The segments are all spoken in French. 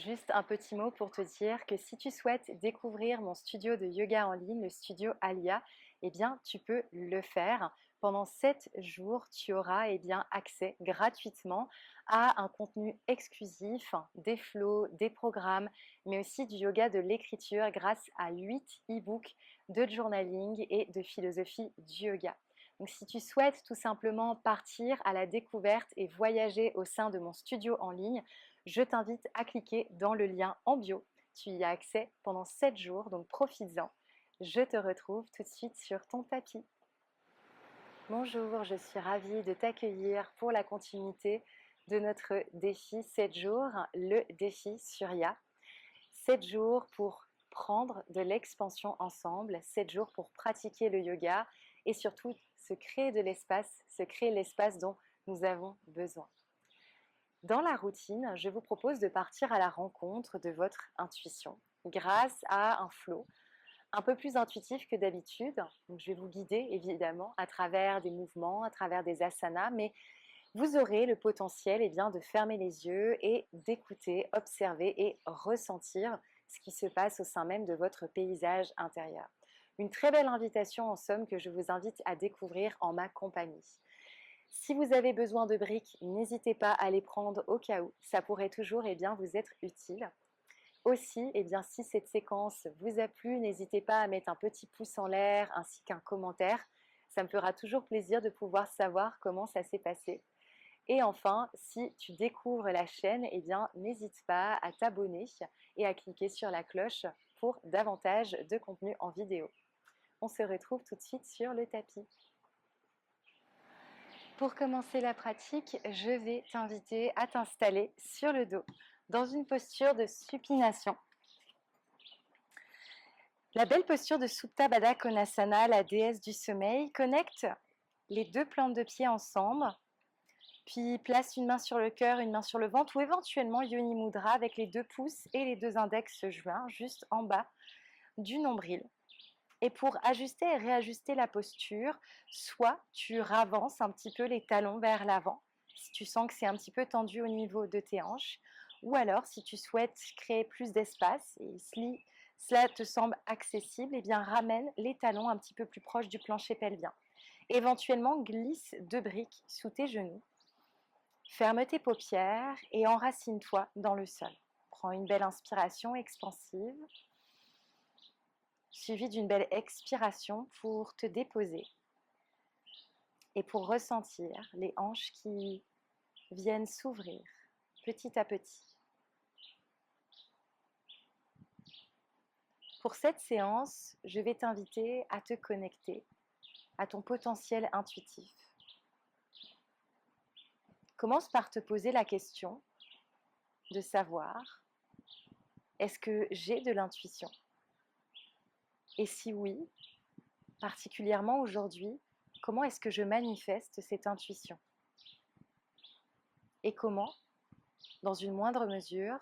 Juste un petit mot pour te dire que si tu souhaites découvrir mon studio de yoga en ligne, le studio Alia, eh bien, tu peux le faire. Pendant 7 jours, tu auras accès gratuitement à un contenu exclusif, des flows, des programmes, mais aussi du yoga de l'écriture grâce à 8 e-books de journaling et de philosophie du yoga. Donc, si tu souhaites tout simplement partir à la découverte et voyager au sein de mon studio en ligne, je t'invite à cliquer dans le lien en bio. Tu y as accès pendant 7 jours, donc profites-en. Je te retrouve tout de suite sur ton tapis. Bonjour, je suis ravie de t'accueillir pour la continuité de notre défi 7 jours, le défi Surya. 7 jours pour prendre de l'expansion ensemble, 7 jours pour pratiquer le yoga et surtout se créer de l'espace, se créer l'espace dont nous avons besoin. Dans la routine, je vous propose de partir à la rencontre de votre intuition grâce à un flow un peu plus intuitif que d'habitude. Donc, je vais vous guider évidemment à travers des mouvements, à travers des asanas, mais vous aurez le potentiel de fermer les yeux et d'écouter, observer et ressentir ce qui se passe au sein même de votre paysage intérieur. Une très belle invitation en somme que je vous invite à découvrir en ma compagnie. Si vous avez besoin de briques, n'hésitez pas à les prendre au cas où. Ça pourrait toujours vous être utile. Aussi, si cette séquence vous a plu, n'hésitez pas à mettre un petit pouce en l'air ainsi qu'un commentaire. Ça me fera toujours plaisir de pouvoir savoir comment ça s'est passé. Et enfin, si tu découvres la chaîne, n'hésite pas à t'abonner et à cliquer sur la cloche pour davantage de contenu en vidéo. On se retrouve tout de suite sur le tapis. Pour commencer la pratique, je vais t'inviter à t'installer sur le dos dans une posture de supination. La belle posture de Supta Baddha Konasana, la déesse du sommeil, connecte les deux plantes de pied ensemble, puis place une main sur le cœur, une main sur le ventre ou éventuellement Yoni Mudra avec les 2 pouces et les 2 index joints juste en bas du nombril. Et pour ajuster et réajuster la posture, soit tu ravances un petit peu les talons vers l'avant, si tu sens que c'est un petit peu tendu au niveau de tes hanches, ou alors si tu souhaites créer plus d'espace et si cela te semble accessible, ramène les talons un petit peu plus proches du plancher pelvien. Éventuellement, glisse 2 briques sous tes genoux. Ferme tes paupières et enracine-toi dans le sol. Prends une belle inspiration expansive, suivi d'une belle expiration pour te déposer et pour ressentir les hanches qui viennent s'ouvrir petit à petit. Pour cette séance, je vais t'inviter à te connecter à ton potentiel intuitif. Commence par te poser la question de savoir, est-ce que j'ai de l'intuition? Et si oui, particulièrement aujourd'hui, comment est-ce que je manifeste cette intuition? Et comment, dans une moindre mesure,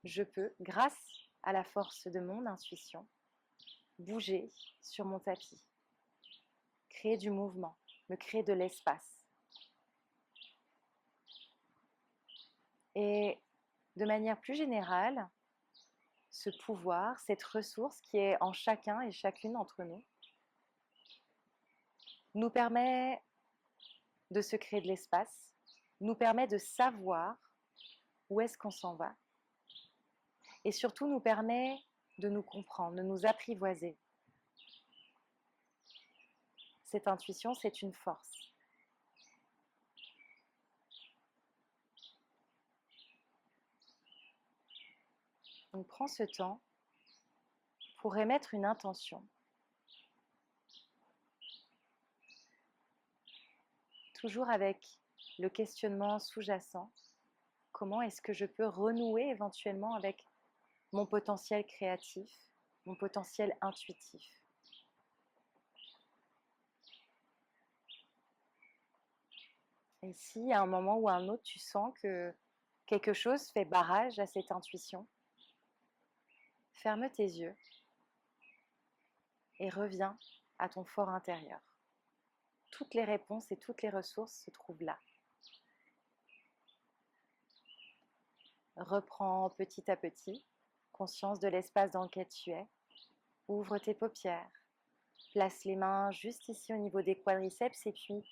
je peux, grâce à la force de mon intuition, bouger sur mon tapis, créer du mouvement, me créer de l'espace. Et de manière plus générale, ce pouvoir, cette ressource qui est en chacun et chacune d'entre nous permet de se créer de l'espace, nous permet de savoir où est-ce qu'on s'en va et surtout nous permet de nous comprendre, de nous apprivoiser. Cette intuition, c'est une force. Donc prends ce temps pour émettre une intention. Toujours avec le questionnement sous-jacent, comment est-ce que je peux renouer éventuellement avec mon potentiel créatif, mon potentiel intuitif? Et si à un moment ou à un autre, tu sens que quelque chose fait barrage à cette intuition, ferme tes yeux et reviens à ton fort intérieur. Toutes les réponses et toutes les ressources se trouvent là. Reprends petit à petit conscience de l'espace dans lequel tu es. Ouvre tes paupières. Place les mains juste ici au niveau des quadriceps et puis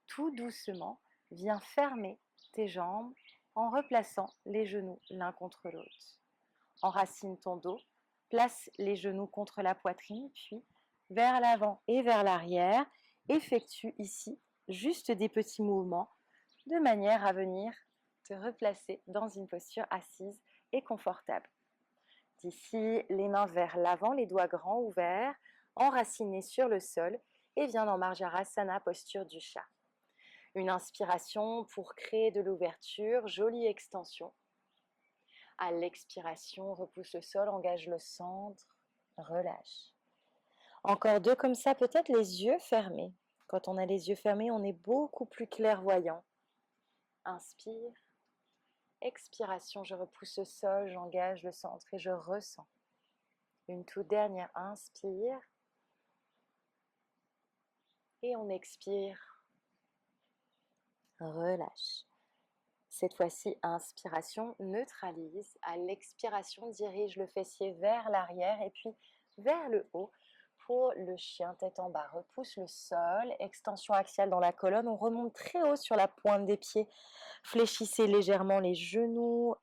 tout doucement, viens fermer tes jambes en replaçant les genoux l'un contre l'autre. Enracine ton dos, place les genoux contre la poitrine, puis vers l'avant et vers l'arrière. Effectue ici juste des petits mouvements de manière à venir te replacer dans une posture assise et confortable. D'ici, les mains vers l'avant, les doigts grands ouverts, enracinés sur le sol et viens dans Marjarasana, posture du chat. Une inspiration pour créer de l'ouverture, jolie extension. À l'expiration, repousse le sol, engage le centre, relâche. Encore deux comme ça, peut-être les yeux fermés. Quand on a les yeux fermés, on est beaucoup plus clairvoyant. Inspire. Expiration, je repousse le sol, j'engage le centre et je ressens. Une toute dernière, inspire. Et on expire. Relâche. Cette fois-ci, inspiration, neutralise. À l'expiration, dirige le fessier vers l'arrière et puis vers le haut. Pour le chien, tête en bas, repousse le sol, extension axiale dans la colonne. On remonte très haut sur la pointe des pieds. Fléchissez légèrement les genoux.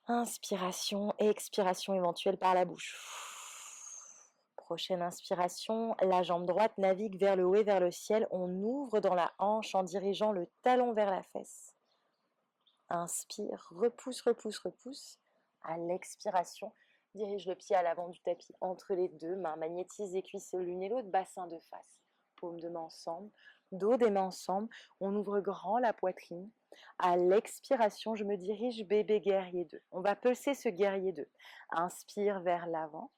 Inspiration et expiration éventuelle par la bouche. Prochaine inspiration, la jambe droite navigue vers le haut et vers le ciel. On ouvre dans la hanche en dirigeant le talon vers la fesse. Inspire, repousse, repousse, repousse. À l'expiration, dirige le pied à l'avant du tapis entre les deux mains. Magnétise les cuisses l'une et l'autre, bassin de face. Paumes de main ensemble, dos des mains ensemble. On ouvre grand la poitrine. À l'expiration, je me dirige bébé guerrier 2. On va pulser ce guerrier 2. Inspire vers l'avant.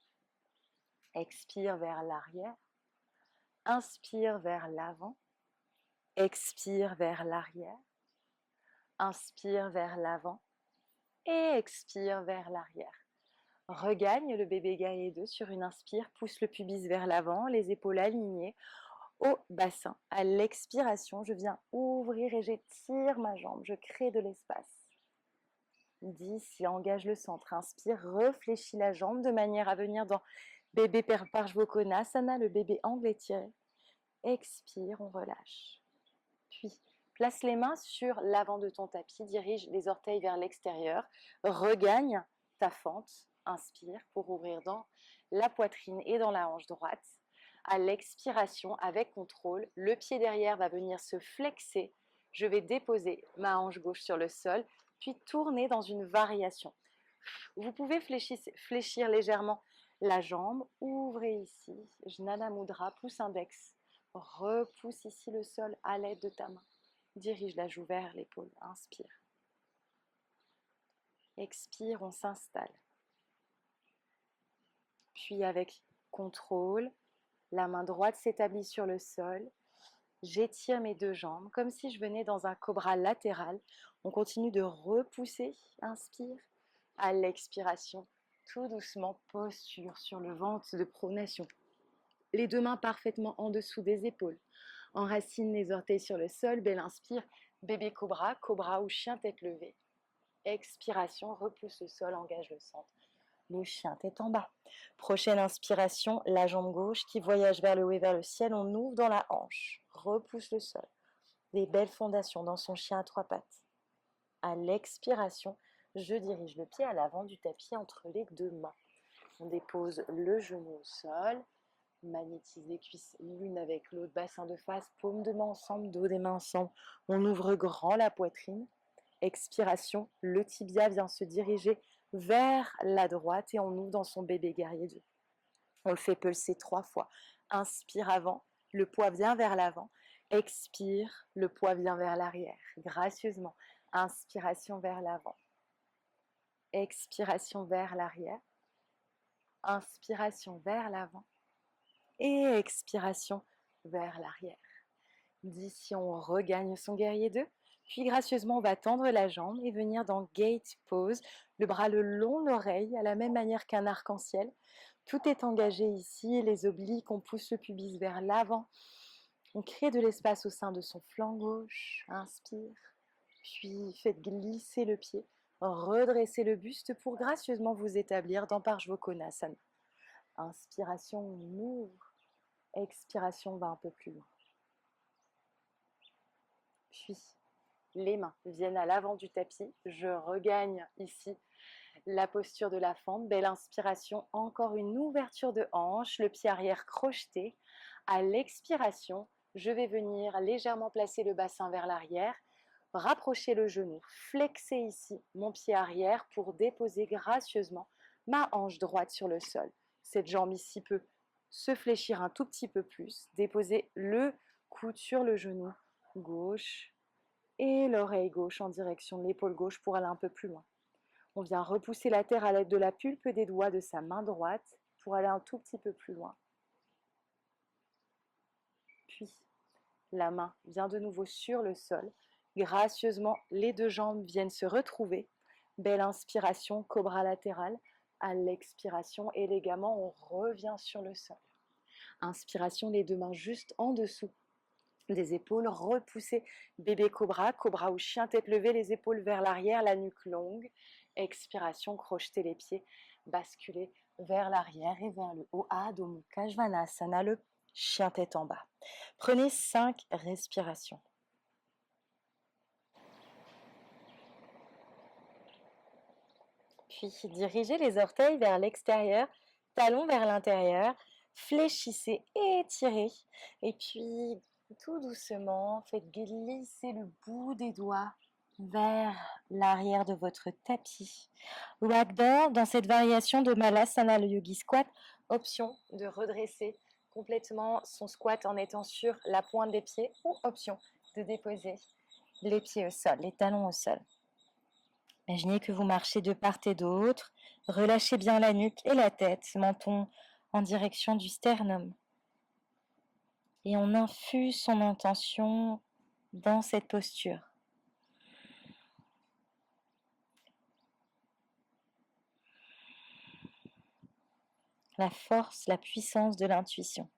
Expire vers l'arrière. Inspire vers l'avant. Expire vers l'arrière. Inspire vers l'avant. Et expire vers l'arrière. Regagne le bébé guerrier 2 sur une inspire. Pousse le pubis vers l'avant, les épaules alignées au bassin. À l'expiration, je viens ouvrir et j'étire ma jambe. Je crée de l'espace. 10, et engage le centre. Inspire, réfléchis la jambe de manière à venir dans bébé Parshvokonasana, le bébé angle étiré. Expire, on relâche. Puis, place les mains sur l'avant de ton tapis, dirige les orteils vers l'extérieur, regagne ta fente. Inspire pour ouvrir dans la poitrine et dans la hanche droite. À l'expiration, avec contrôle, le pied derrière va venir se flexer. Je vais déposer ma hanche gauche sur le sol, puis tourner dans une variation. Vous pouvez fléchir légèrement la jambe, ouvrez ici, Jnana Mudra, pouce index, repousse ici le sol à l'aide de ta main. Dirige la joue vers l'épaule, inspire. Expire, on s'installe. Puis avec contrôle, la main droite s'établit sur le sol. J'étire mes deux jambes comme si je venais dans un cobra latéral. On continue de repousser, inspire. À l'expiration, tout doucement, posture sur le ventre de pronation. Les deux mains parfaitement en dessous des épaules. Enracine les orteils sur le sol, belle inspire, bébé cobra, cobra ou chien tête levée. Expiration, repousse le sol, engage le centre. Le chien tête en bas. Prochaine inspiration, la jambe gauche qui voyage vers le haut et vers le ciel. On ouvre dans la hanche, repousse le sol. Des belles fondations dans son chien à trois pattes. À l'expiration, je dirige le pied à l'avant du tapis entre les deux mains. On dépose le genou au sol. Magnétise les cuisses l'une avec l'autre, bassin de face, paume de main ensemble, dos des mains ensemble. On ouvre grand la poitrine. Expiration, le tibia vient se diriger vers la droite et on ouvre dans son bébé guerrier 2. On le fait pulser 3 fois. Inspire avant, le poids vient vers l'avant. Expire, le poids vient vers l'arrière. Gracieusement, inspiration vers l'avant. Expiration vers l'arrière. Inspiration vers l'avant. Et expiration vers l'arrière. D'ici, on regagne son guerrier 2. Puis gracieusement, on va tendre la jambe et venir dans Gate Pose. Le bras le long de l'oreille, à la même manière qu'un arc-en-ciel. Tout est engagé ici, les obliques, on pousse le pubis vers l'avant. On crée de l'espace au sein de son flanc gauche. Inspire. Puis faites glisser le pied. Redressez le buste pour gracieusement vous établir dans Parshvakonasana. Inspiration, on ouvre. Expiration, on va un peu plus loin. Puis, les mains viennent à l'avant du tapis. Je regagne ici la posture de la fente. Belle inspiration, encore une ouverture de hanche, le pied arrière crocheté. À l'expiration, je vais venir légèrement placer le bassin vers l'arrière, rapprocher le genou, flexer ici mon pied arrière pour déposer gracieusement ma hanche droite sur le sol. Cette jambe ici peut se fléchir un tout petit peu plus, déposer le coude sur le genou gauche et l'oreille gauche en direction de l'épaule gauche pour aller un peu plus loin. On vient repousser la terre à l'aide de la pulpe des doigts de sa main droite pour aller un tout petit peu plus loin. Puis, la main vient de nouveau sur le sol. Gracieusement, les deux jambes viennent se retrouver. Belle inspiration, cobra latéral. À l'expiration, élégamment, on revient sur le sol. Inspiration, les deux mains juste en dessous des épaules. Repoussez, bébé cobra, cobra ou chien tête levée, les épaules vers l'arrière, la nuque longue. Expiration, crochetez les pieds, basculez vers l'arrière et vers le haut. Adho Mukha Svanasana, le chien tête en bas. Prenez 5 respirations. Puis dirigez les orteils vers l'extérieur, talons vers l'intérieur, fléchissez, étirez. Et puis tout doucement, faites glisser le bout des doigts vers l'arrière de votre tapis. Ragdoll, dans cette variation de Malasana, le Yogi Squat, option de redresser complètement son squat en étant sur la pointe des pieds ou option de déposer les pieds au sol, les talons au sol. Imaginez que vous marchez de part et d'autre, relâchez bien la nuque et la tête, menton en direction du sternum. Et on infuse son intention dans cette posture. La force, la puissance de l'intuition.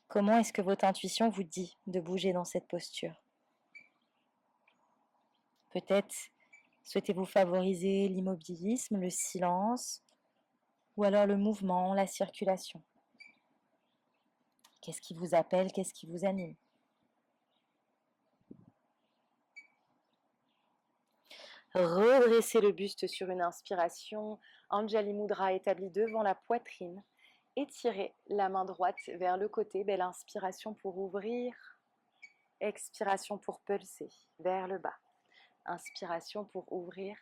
Comment est-ce que votre intuition vous dit de bouger dans cette posture? Peut-être souhaitez-vous favoriser l'immobilisme, le silence, ou alors le mouvement, la circulation. Qu'est-ce qui vous appelle, qu'est-ce qui vous anime? Redressez le buste sur une inspiration, Anjali Mudra établie devant la poitrine. Étirez la main droite vers le côté, belle inspiration pour ouvrir, expiration pour pulser vers le bas. Inspiration pour ouvrir,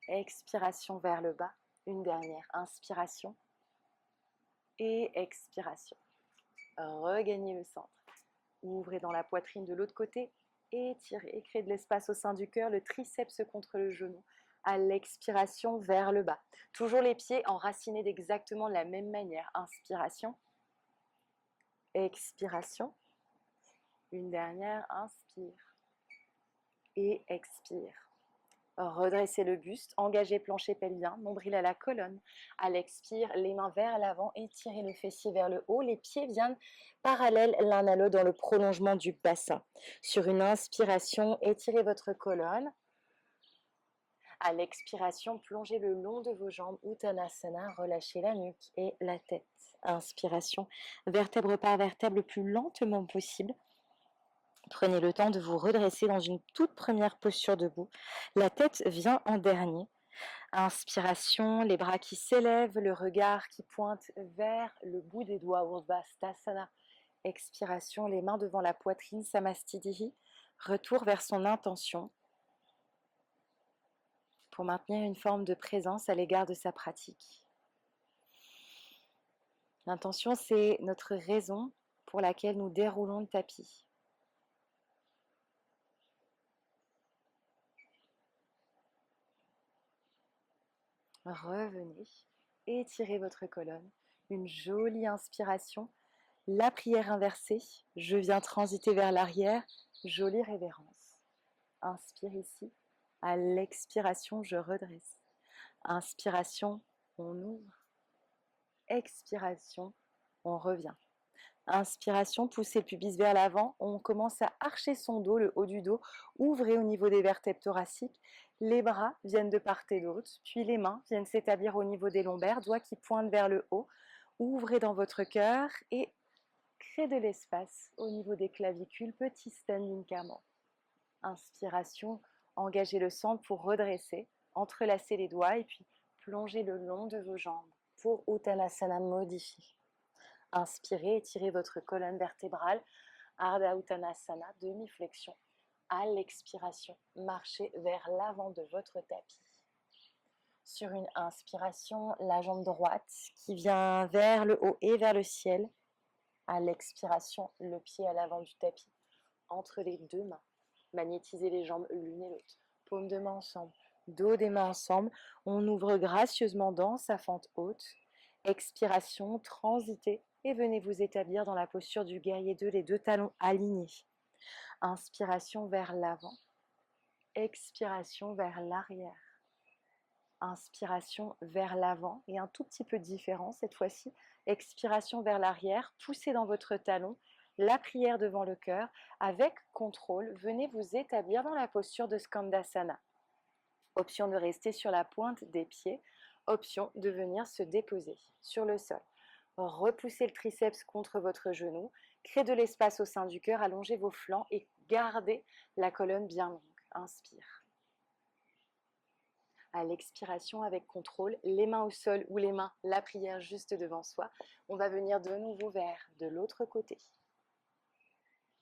expiration vers le bas. Une dernière inspiration et expiration. Regagnez le centre. Ouvrez dans la poitrine de l'autre côté. Étirez, créez de l'espace au sein du cœur, le triceps contre le genou. À l'expiration, vers le bas. Toujours les pieds enracinés d'exactement la même manière. Inspiration. Expiration. Une dernière, inspire. Et expire. Redressez le buste, engagez plancher pelvien, nombril à la colonne. À l'expire, les mains vers l'avant, étirez le fessier vers le haut. Les pieds viennent parallèles l'un à l'autre dans le prolongement du bassin. Sur une inspiration, étirez votre colonne. À l'expiration, plongez le long de vos jambes, Uttanasana, relâchez la nuque et la tête. Inspiration, vertèbre par vertèbre le plus lentement possible. Prenez le temps de vous redresser dans une toute première posture debout. La tête vient en dernier. Inspiration, les bras qui s'élèvent, le regard qui pointe vers le bout des doigts, Urdhva-stasana. Expiration, les mains devant la poitrine, Samastitihi. Retour vers son intention pour maintenir une forme de présence à l'égard de sa pratique. L'intention, c'est notre raison pour laquelle nous déroulons le tapis. Revenez, étirez votre colonne, une jolie inspiration, la prière inversée, je viens transiter vers l'arrière, jolie révérence. Inspire ici, à l'expiration, je redresse. Inspiration, on ouvre. Expiration, on revient. Inspiration, poussez le pubis vers l'avant. On commence à archer son dos, le haut du dos. Ouvrez au niveau des vertèbres thoraciques. Les bras viennent de part et d'autre. Puis les mains viennent s'établir au niveau des lombaires, doigts qui pointent vers le haut. Ouvrez dans votre cœur et créez de l'espace au niveau des clavicules. Petit standing camel. Inspiration, engagez le centre pour redresser. Entrelacez les doigts et puis plongez le long de vos jambes pour Uttanasana modifié. Inspirez, étirez votre colonne vertébrale. Ardha Uttanasana, demi-flexion. À l'expiration, marchez vers l'avant de votre tapis. Sur une inspiration, la jambe droite qui vient vers le haut et vers le ciel. À l'expiration, le pied à l'avant du tapis, entre les deux mains. Magnétisez les jambes l'une et l'autre. Paumes de main ensemble, dos des mains ensemble. On ouvre gracieusement dans sa fente haute. Expiration, transitez et venez vous établir dans la posture du guerrier 2, les deux talons alignés. Inspiration vers l'avant. Expiration vers l'arrière. Inspiration vers l'avant et un tout petit peu différent cette fois-ci. Expiration vers l'arrière, poussez dans votre talon, la prière devant le cœur. Avec contrôle, venez vous établir dans la posture de Skandasana. Option de rester sur la pointe des pieds, option de venir se déposer sur le sol. Repoussez le triceps contre votre genou, créez de l'espace au sein du cœur, allongez vos flancs et gardez la colonne bien longue. Inspire. À l'expiration, avec contrôle, les mains au sol ou les mains, la prière juste devant soi. On va venir de nouveau vers de l'autre côté.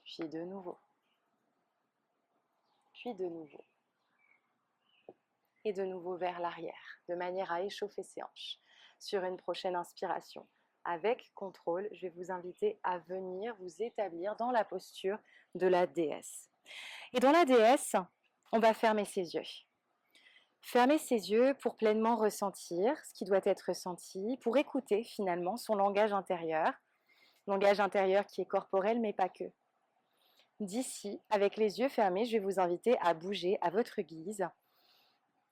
Puis de nouveau. Puis de nouveau. Et de nouveau vers l'arrière, de manière à échauffer ses hanches. Sur une prochaine inspiration, avec contrôle, je vais vous inviter à venir vous établir dans la posture de la déesse. Et dans la déesse, on va fermer ses yeux. Fermer ses yeux pour pleinement ressentir ce qui doit être ressenti, pour écouter finalement son langage intérieur qui est corporel mais pas que. D'ici, avec les yeux fermés, je vais vous inviter à bouger à votre guise,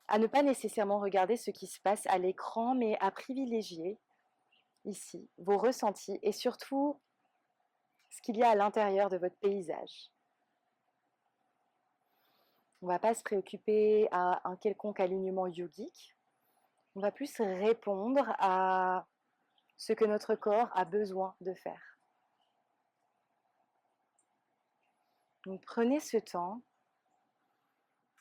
à ne pas nécessairement regarder ce qui se passe à l'écran, mais à privilégier ici vos ressentis et surtout ce qu'il y a à l'intérieur de votre paysage. On ne va pas se préoccuper à un quelconque alignement yogique. On va plus répondre à ce que notre corps a besoin de faire. Donc prenez ce temps.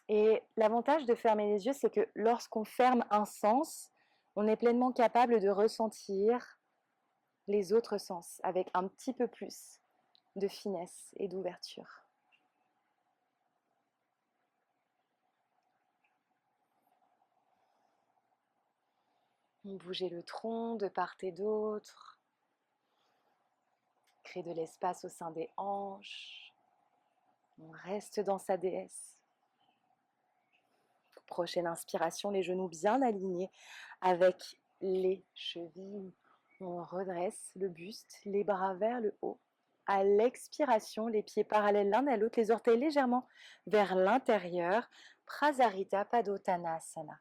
Et l'avantage de fermer les yeux, c'est que lorsqu'on ferme un sens, on est pleinement capable de ressentir les autres sens avec un petit peu plus de finesse et d'ouverture. Bougez le tronc de part et d'autre. Créez de l'espace au sein des hanches. On reste dans sa déesse. Prochaine inspiration, les genoux bien alignés avec les chevilles. On redresse le buste, les bras vers le haut. À l'expiration, les pieds parallèles l'un à l'autre, les orteils légèrement vers l'intérieur. Prasarita Padottanasana.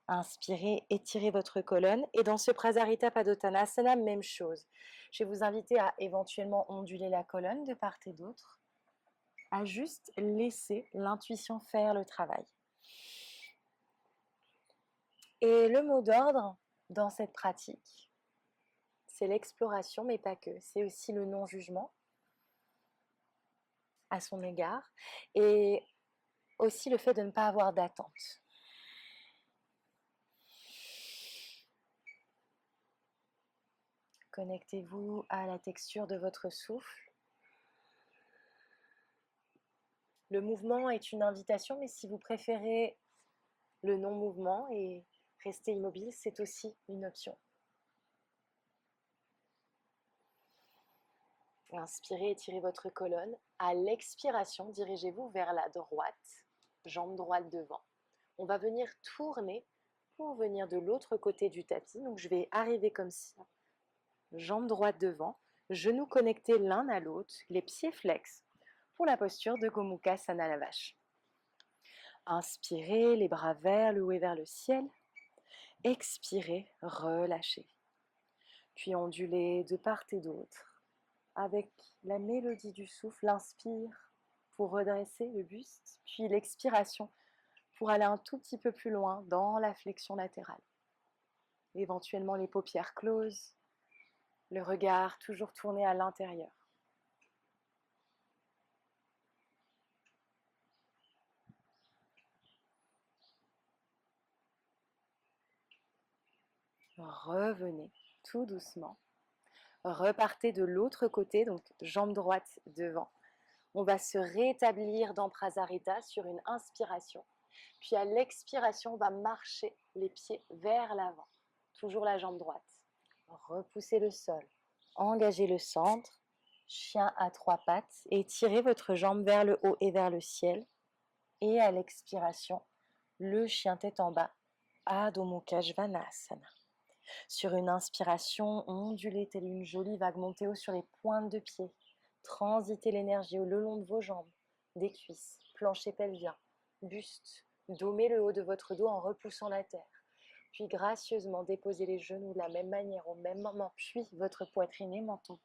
Inspirez, étirez votre colonne. Et dans ce Prasarita Padottanasana, même chose. Je vais vous inviter à éventuellement onduler la colonne de part et d'autre, à juste laisser l'intuition faire le travail. Et le mot d'ordre dans cette pratique, c'est l'exploration, mais pas que. C'est aussi le non-jugement à son égard et aussi le fait de ne pas avoir d'attente. Connectez-vous à la texture de votre souffle. Le mouvement est une invitation, mais si vous préférez le non-mouvement et rester immobile, c'est aussi une option. Inspirez, étirez votre colonne. À l'expiration, dirigez-vous vers la droite, jambe droite devant. On va venir tourner pour venir de l'autre côté du tapis. Donc je vais arriver comme ça, jambe droite devant, genoux connectés l'un à l'autre, les pieds flex pour la posture de Gomukha Sanalavash. Inspirez, les bras vers le haut et vers le ciel. Expirez, relâchez. Puis ondulez de part et d'autre. avec la mélodie du souffle. L'inspire pour redresser le buste, puis l'expiration pour aller un tout petit peu plus loin dans la flexion latérale. Éventuellement les paupières closes, le regard toujours tourné à l'intérieur. Revenez tout doucement. Repartez de l'autre côté, donc jambe droite devant. On va se rétablir dans Prasarita sur une inspiration. Puis à l'expiration, on va marcher les pieds vers l'avant. Toujours la jambe droite. Repoussez le sol. Engagez le centre. Chien à 3 pattes. Étirez votre jambe vers le haut et vers le ciel. Et à l'expiration, le chien tête en bas. Adho Mukha Svanasana. Sur une inspiration, ondulez telle une jolie vague, montez haut sur les pointes de pied. Transitez l'énergie le long de vos jambes, des cuisses, plancher pelvien, buste. Domez le haut de votre dos en repoussant la terre. Puis gracieusement déposez les genoux de la même manière au même moment, puis votre poitrine et menton.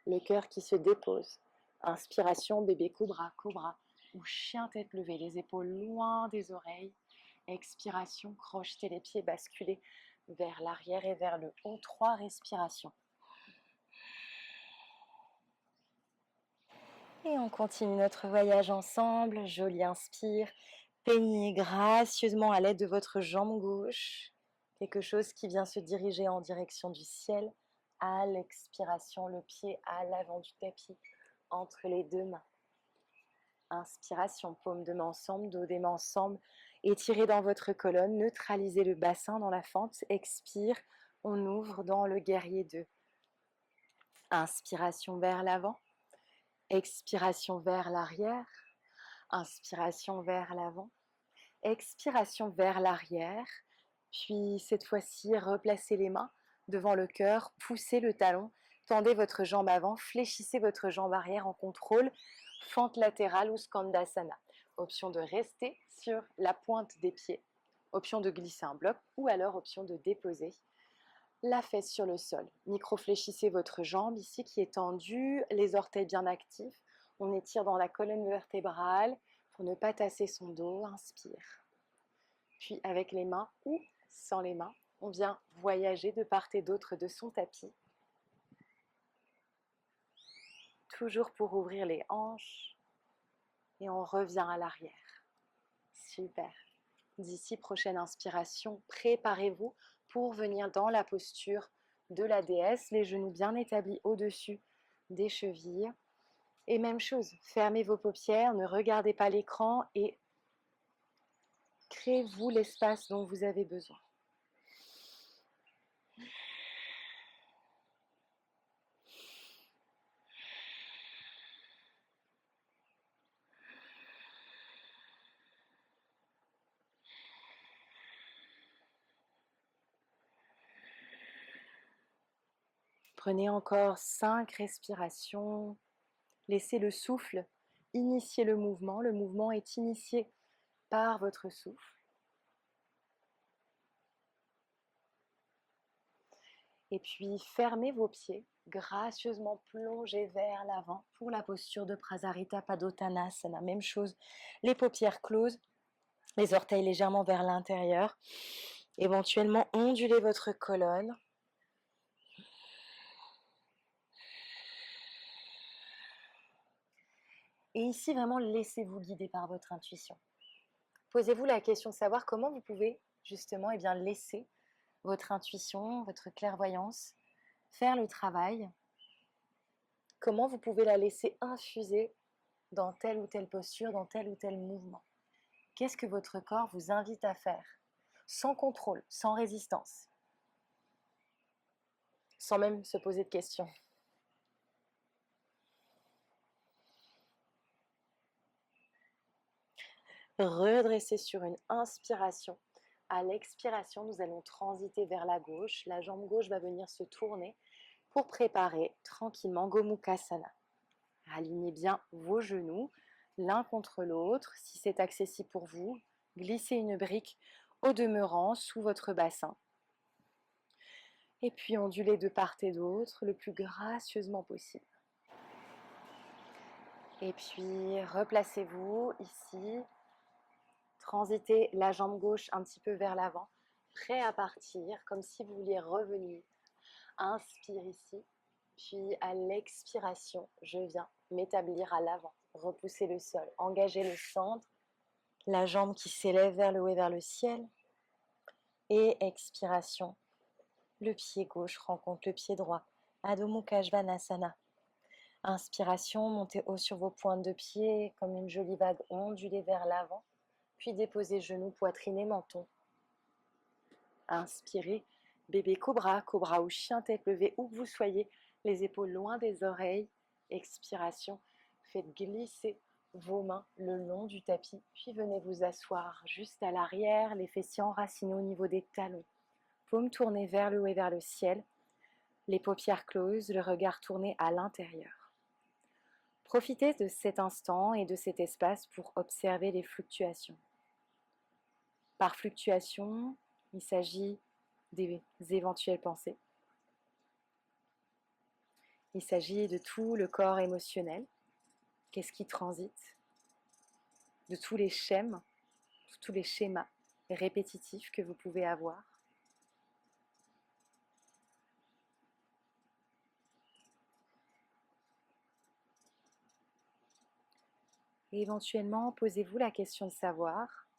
Le cœur qui se dépose. Inspiration, bébé cobra, cobra ou chien tête levée, les épaules loin des oreilles. Expiration, crochetez les pieds, basculez vers l'arrière et vers le haut. 3 respirations. Et on continue notre voyage ensemble. Joli inspire. Peignez gracieusement à l'aide de votre jambe gauche. Quelque chose qui vient se diriger en direction du ciel. À l'expiration, le pied à l'avant du tapis, entre les deux mains. Inspiration, paume de main ensemble, dos des mains ensemble. Étirez dans votre colonne, neutralisez le bassin dans la fente. Expire, on ouvre dans le guerrier 2. Inspiration vers l'avant. Expiration vers l'arrière. Inspiration vers l'avant. Expiration vers l'arrière. Puis cette fois-ci, replacez les mains devant le cœur, poussez le talon, tendez votre jambe avant, fléchissez votre jambe arrière en contrôle, fente latérale ou Skandasana. Option de rester sur la pointe des pieds, option de glisser un bloc ou alors option de déposer la fesse sur le sol. Micro-fléchissez votre jambe ici qui est tendue, les orteils bien actifs. On étire dans la colonne vertébrale pour ne pas tasser son dos. Inspire. Puis avec les mains ou sans les mains, on vient voyager de part et d'autre de son tapis. Toujours pour ouvrir les hanches. Et on revient à l'arrière. Super. D'ici prochaine inspiration, préparez-vous pour venir dans la posture de la déesse, les genoux bien établis au-dessus des chevilles. Et même chose, fermez vos paupières, ne regardez pas l'écran et créez-vous l'espace dont vous avez besoin. Prenez encore 5 respirations. Laissez le souffle initier le mouvement. Le mouvement est initié par votre souffle. Et puis fermez vos pieds, gracieusement plongez vers l'avant pour la posture de Prasarita Padottanasana. Même chose, les paupières closes, les orteils légèrement vers l'intérieur. Éventuellement, ondulez votre colonne. Et ici, vraiment, laissez-vous guider par votre intuition. Posez-vous la question de savoir comment vous pouvez justement laisser votre intuition, votre clairvoyance faire le travail. Comment vous pouvez la laisser infuser dans telle ou telle posture, dans tel ou tel mouvement. Qu'est-ce que votre corps vous invite à faire? Sans contrôle, sans résistance. Sans même se poser de questions. Redressez sur une inspiration. À l'expiration, nous allons transiter vers la gauche. La jambe gauche va venir se tourner pour préparer tranquillement Gomukhasana. Alignez bien vos genoux l'un contre l'autre. Si c'est accessible pour vous, glissez une brique au demeurant sous votre bassin. Et puis ondulez de part et d'autre le plus gracieusement possible. Et puis replacez-vous ici, transitez la jambe gauche un petit peu vers l'avant, prêt à partir, comme si vous vouliez revenir. Inspire ici, puis à l'expiration, je viens m'établir à l'avant, repousser le sol, engager le centre, la jambe qui s'élève vers le haut et vers le ciel. Et expiration, le pied gauche rencontre le pied droit, Adho Mukha Svanasana. Inspiration, montez haut sur vos pointes de pied comme une jolie vague ondulée vers l'avant, puis déposez genoux, poitrine et menton. Inspirez, bébé cobra, cobra ou chien tête levée, où que vous soyez, les épaules loin des oreilles. Expiration, faites glisser vos mains le long du tapis, puis venez vous asseoir juste à l'arrière, les fessiers enracinés au niveau des talons. Paumes tournées vers le haut et vers le ciel, les paupières closes, le regard tourné à l'intérieur. Profitez de cet instant et de cet espace pour observer les fluctuations. Par fluctuation, il s'agit des éventuelles pensées. Il s'agit de tout le corps émotionnel. Qu'est-ce qui transite? De tous les schèmes, tous les schémas répétitifs que vous pouvez avoir. Et éventuellement, posez-vous la question de savoir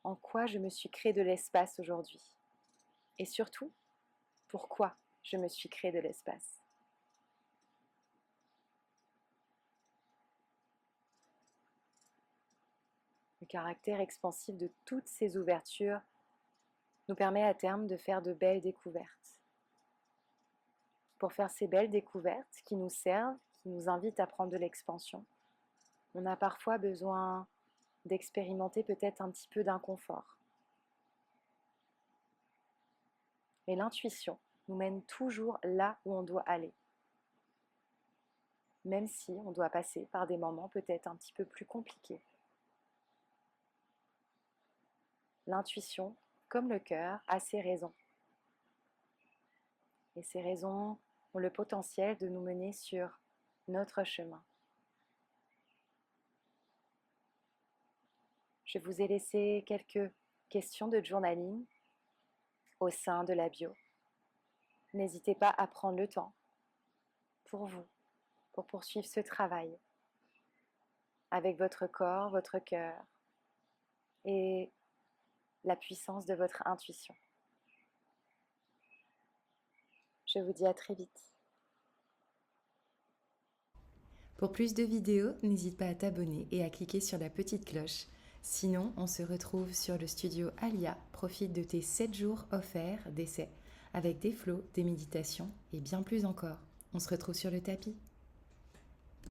en quoi je me suis créé de l'espace aujourd'hui. Et surtout, pourquoi je me suis créé de l'espace. Le caractère expansif de toutes ces ouvertures nous permet à terme de faire de belles découvertes. Pour faire ces belles découvertes qui nous servent, qui nous invitent à prendre de l'expansion, on a parfois besoin d'expérimenter peut-être un petit peu d'inconfort. Et l'intuition nous mène toujours là où on doit aller, même si on doit passer par des moments peut-être un petit peu plus compliqués. L'intuition, comme le cœur, a ses raisons. Et ces raisons ont le potentiel de nous mener sur notre chemin. Je vous ai laissé quelques questions de journaling au sein de la bio. N'hésitez pas à prendre le temps pour vous, pour poursuivre ce travail avec votre corps, votre cœur et la puissance de votre intuition. Je vous dis à très vite. Pour plus de vidéos, n'hésite pas à t'abonner et à cliquer sur la petite cloche. Sinon, on se retrouve sur le studio Alia. Profite de tes 7 jours offerts d'essai avec des flows, des méditations et bien plus encore. On se retrouve sur le tapis.